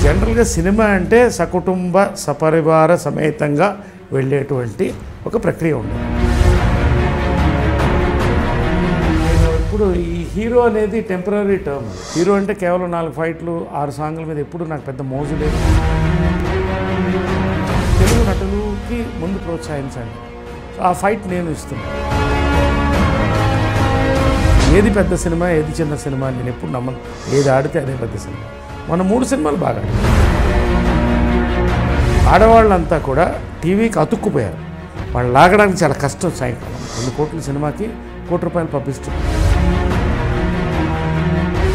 జనరల్గా సినిమా అంటే సకుటుంబ సపరివార సమేతంగా వెళ్ళేటువంటి ఒక ప్రక్రియ ఉంది. నేను ఎప్పుడు ఈ హీరో అనేది టెంపరీ టర్మ్. హీరో అంటే కేవలం 4 ఫైట్లు 6 సాంగ్ల మీద ఎప్పుడు నాకు పెద్ద మోజు లేదు. తెలుగు నటులకి ముందు ప్రోత్సహించండి. సో ఆ ఫైట్ నేను ఇస్తున్నాను. ఏది పెద్ద సినిమా ఏది చిన్న సినిమా నేను ఎప్పుడు నమ్మను. ఏది ఆడితే అదే పెద్ద సినిమా. మన 3 సినిమాలు బాగా ఆడవాళ్ళంతా కూడా టీవీకి అతుక్కుపోయారు. వాళ్ళు లాగడానికి చాలా కష్టం. సాయంకాలం 2 కోట్ల సినిమాకి ₹1 కోటి పబ్లిసిటీ.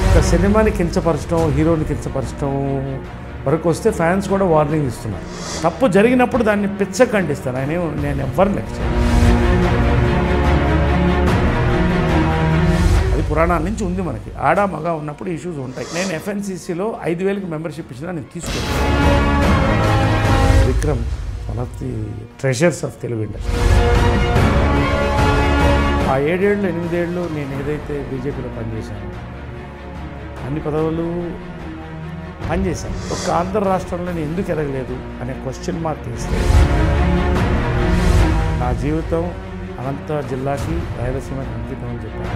ఒక సినిమాని కించపరచడం, హీరోని కించపరచడం వరకు వస్తే ఫ్యాన్స్ కూడా వార్నింగ్ ఇస్తున్నారు. తప్పు జరిగినప్పుడు దాన్ని పిచ్చ ఖండిస్తాను. నేను ఎవరిని లెక్క చేయను. అది పురాణాల నుంచి ఉంది మనకి. ఆడ మగ ఉన్నప్పుడు ఇష్యూస్ ఉంటాయి. నేను FNCCలో 5,000కి మెంబర్షిప్ ఇచ్చినా నేను తీసుకున్నాను. Vikram one of the treasures of Telugu industry. ఆ 7 ఏళ్ళు 8 ఏళ్ళు నేను ఏదైతే బీజేపీలో పనిచేశాను, అన్ని పదవులు పనిచేశాను. ఒక్క ఆంధ్ర రాష్ట్రంలో నేను ఎందుకు ఎదగలేదు అనే క్వశ్చన్ మార్క్ ఇస్తే నా జీవితం అనంత జిల్లాకి రాయలసీమకి అంకితం అని చెప్పాను.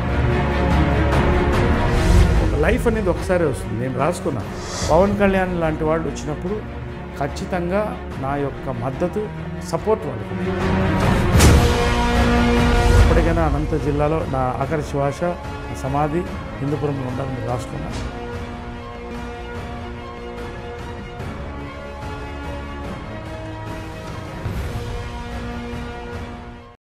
ఒక లైఫ్ అనేది ఒకసారి వస్తుంది. నేను రాసుకున్నాను. పవన్ కళ్యాణ్ లాంటి వాళ్ళు వచ్చినప్పుడు ఖచ్చితంగా నా యొక్క మద్దతు సపోర్ట్ వాళ్ళకి. ఎప్పటికైనా అనంత జిల్లాలో నా ఆఖరి శ్వాస సమాధి హిందూపురంలో ఉండాలని రాసుకున్నాను.